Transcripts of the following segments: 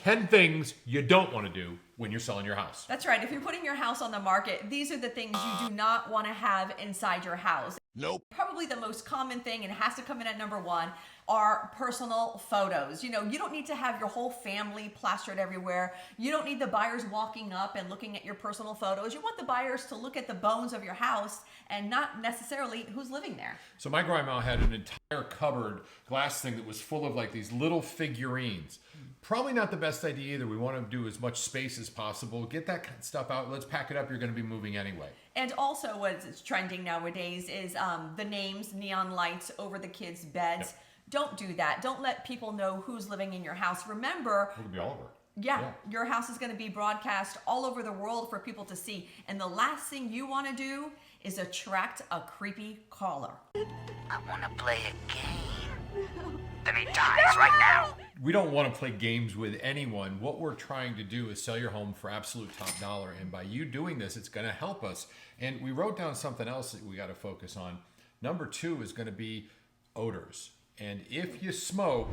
10 things you don't want to do when you're selling your house. That's right. If you're putting your house on the market, these are the things you do not want to have inside your house. Nope. Probably the most common thing, and it has to come in at number one, are personal photos. You don't need to have your whole family plastered everywhere. You don't need the buyers walking up and looking at your personal photos. You want the buyers to look at the bones of your house and not necessarily who's living there. So my grandma had an entire cupboard glass thing that was full of like these little figurines. Probably not the best idea either. We want to do as much space as possible. Get that stuff out. Let's pack it up. You're going to be moving anyway. And also what's trending nowadays is the names, neon lights over the kids' beds. Yep. Don't do that. Don't let people know who's living in your house. Remember, It'll be all over. yeah, your house is going to be broadcast all over the world for people to see. And the last thing you want to do is attract a creepy caller. I want to play a game. Then he dies right now. We don't want to play games with anyone. What we're trying to do is sell your home for absolute top dollar. And by you doing this, it's going to help us. And we wrote down something else that we got to focus on. Number 2 is going to be odors. And if you smoke,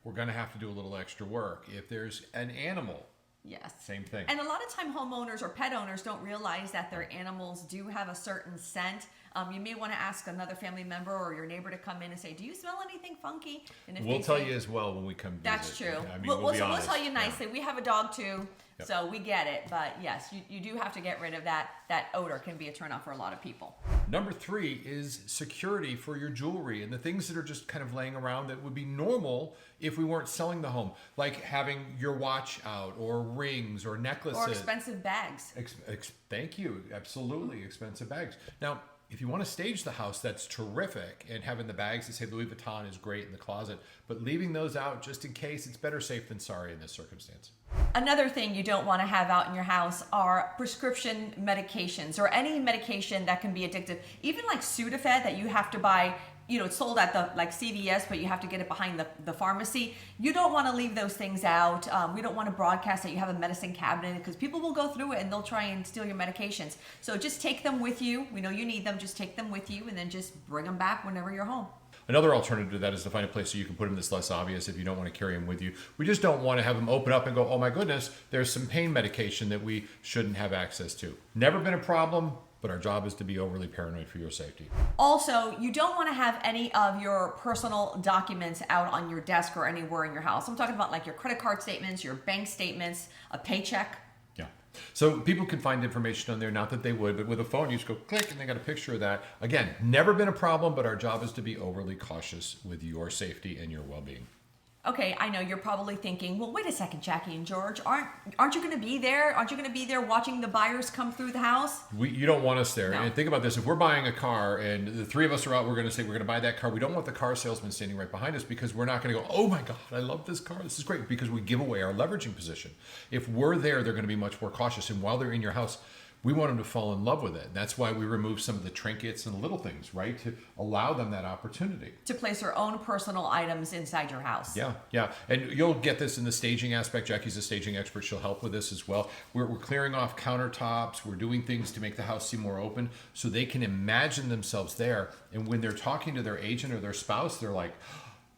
we're going to have to do a little extra work. If there's an animal, Yes. same thing. And a lot of time homeowners or pet owners don't realize that their animals do have a certain scent. You may want to ask another family member or your neighbor to come in and say, do you smell anything funky? And if We'll they tell say, you as well when we come visit. that's true. I mean, we'll be honest. tell you nicely. Yeah. We have a dog too, Yep. so we get it. But yes, you do have to get rid of that. That odor can be a turnoff for a lot of people. Number 3 is security for your jewelry and the things that are just kind of laying around that would be normal if we weren't selling the home, like having your watch out or rings or necklaces. Or expensive bags. Thank you. Absolutely. Expensive bags. Now, if you want to stage the house, that's terrific. And having the bags that say Louis Vuitton is great in the closet. But leaving those out just in case, it's better safe than sorry in this circumstance. Another thing you don't want to have out in your house are prescription medications or any medication that can be addictive. Even like Sudafed that you have to buy, it's sold at the like CVS, but you have to get it behind the pharmacy. You don't want to leave those things out. We don't want to broadcast that you have a medicine cabinet because people will go through it and they'll try and steal your medications. So just take them with you. We know you need them. Just take them with you and then just bring them back whenever you're home. Another alternative to that is to find a place so you can put them that's less obvious if you don't want to carry them with you. We just don't want to have them open up and go, oh my goodness, there's some pain medication that we shouldn't have access to. Never been a problem, but our job is to be overly paranoid for your safety. Also, you don't want to have any of your personal documents out on your desk or anywhere in your house. I'm talking about like your credit card statements, your bank statements, a paycheck. Yeah. So people can find information on there, not that they would, but with a phone, you just go click and they got a picture of that. Again, never been a problem, but our job is to be overly cautious with your safety and your well-being. Okay, I know you're probably thinking, well, wait a second, Jackie and George, aren't you going to be there? Aren't you going to be there watching the buyers come through the house? You don't want us there. No. And think about this. If we're buying a car and the 3 of us are out, we're going to say we're going to buy that car. We don't want the car salesman standing right behind us because we're not going to go, oh my God, I love this car. This is great, because we give away our leveraging position. If we're there, they're going to be much more cautious. And while they're in your house, we want them to fall in love with it. That's why we remove some of the trinkets and little things, right? To allow them that opportunity. To place their own personal items inside your house. Yeah. And you'll get this in the staging aspect. Jackie's a staging expert. She'll help with this as well. We're clearing off countertops. We're doing things to make the house seem more open so they can imagine themselves there. And when they're talking to their agent or their spouse, they're like,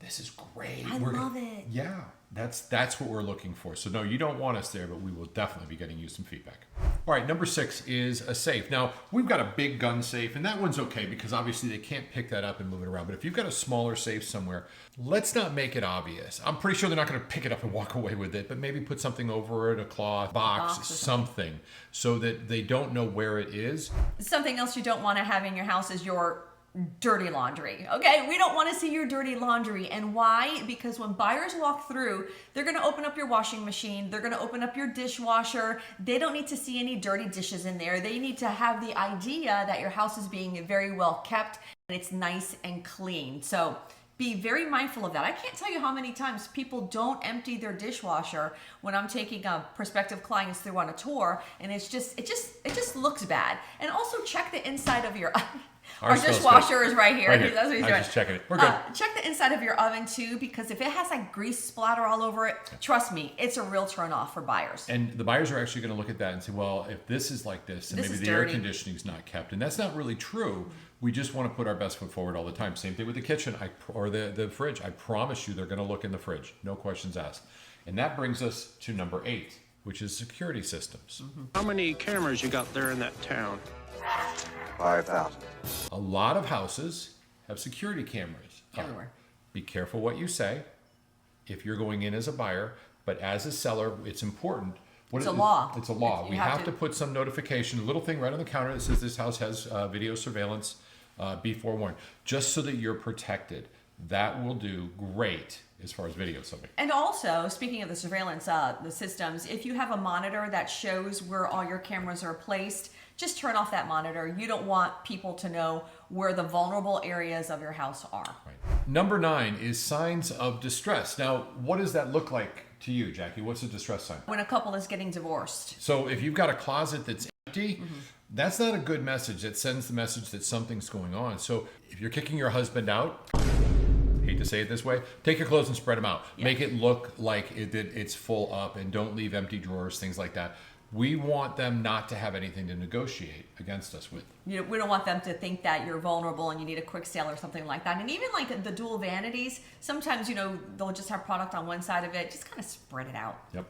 this is great. I love it. Yeah, that's what we're looking for. So no, you don't want us there, but we will definitely be getting you some feedback. All right, number 6 is a safe. Now, we've got a big gun safe, and that one's okay because obviously they can't pick that up and move it around. But if you've got a smaller safe somewhere, let's not make it obvious. I'm pretty sure they're not going to pick it up and walk away with it, but maybe put something over it, a cloth, box something, so that they don't know where it is. Something else you don't want to have in your house is your dirty laundry. Okay, we don't want to see your dirty laundry. And why? Because when buyers walk through, they're going to open up your washing machine, they're going to open up your dishwasher. They don't need to see any dirty dishes in there. They need to have the idea that your house is being very well kept and it's nice and clean. So be very mindful of that. I can't tell you how many times people don't empty their dishwasher when I'm taking prospective clients through on a tour, and it just looks bad. And also check the inside of your Our dishwasher is right here. Right here. That's what he's I'm doing. just checking it. We're good. Check the inside of your oven too, because if it has like grease splatter all over it, trust me, it's a real turn off for buyers. And the buyers are actually going to look at that and say, well, if this is like this, then This maybe is the air dirty. conditioning's not kept. And that's not really true. We just want to put our best foot forward all the time. Same thing with the kitchen or the fridge. I promise you they're going to look in the fridge. No questions asked. And that brings us to number 8, which is security systems. How many cameras you got there in that town? 5,000. A lot of houses have security cameras. Everywhere. Be careful what you say if you're going in as a buyer, but as a seller, it's important. It's a law. It's a law. You We have have to put some notification, a little thing right on the counter that says this house has video surveillance. Be forewarned, just so that you're protected. That will do great as far as video something. And also, speaking of the surveillance, the systems, if you have a monitor that shows where all your cameras are placed, just turn off that monitor. You don't want people to know where the vulnerable areas of your house are. Right. Number 9 is signs of distress. Now, what does that look like to you, Jackie? What's a distress sign? When a couple is getting divorced. So if you've got a closet that's empty, that's not a good message. That sends the message that something's going on. So if you're kicking your husband out, hate to say it this way, take your clothes and spread them out. Yeah. Make it look like it's full up, and don't leave empty drawers, things like that. We want them not to have anything to negotiate against us with. You know, we don't want them to think that you're vulnerable and you need a quick sale or something like that. And even like the dual vanities, sometimes, you know, they'll just have product on one side of it. Just kind of spread it out. Yep.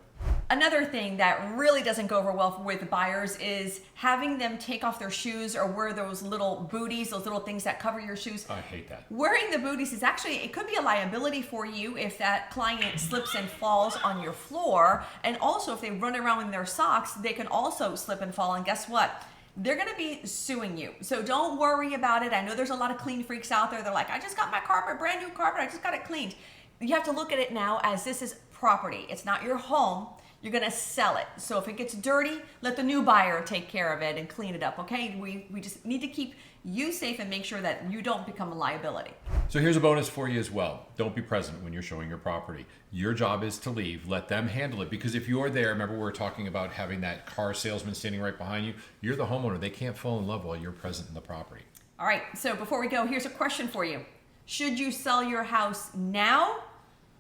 Another thing that really doesn't go over well with buyers is having them take off their shoes or wear those little booties, those little things that cover your shoes. I hate that. Wearing the booties is actually, it could be a liability for you if that client slips and falls on your floor. And also if they run around in their socks, they can also slip and fall. And guess what? They're going to be suing you. So don't worry about it. I know there's a lot of clean freaks out there. They're like, I just got my carpet, brand new carpet. I just got it cleaned. You have to look at it now as this is property. It's not your home. You're going to sell it. So if it gets dirty, let the new buyer take care of it and clean it up, okay? We just need to keep you safe and make sure that you don't become a liability. So here's a bonus for you as well. Don't be present when you're showing your property. Your job is to leave. Let them handle it. Because if you're there, remember we were talking about having that car salesman standing right behind you. You're the homeowner. They can't fall in love while you're present in the property. All right, so before we go, here's a question for you. Should you sell your house now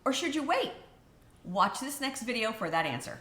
or should you wait? Watch this next video for that answer.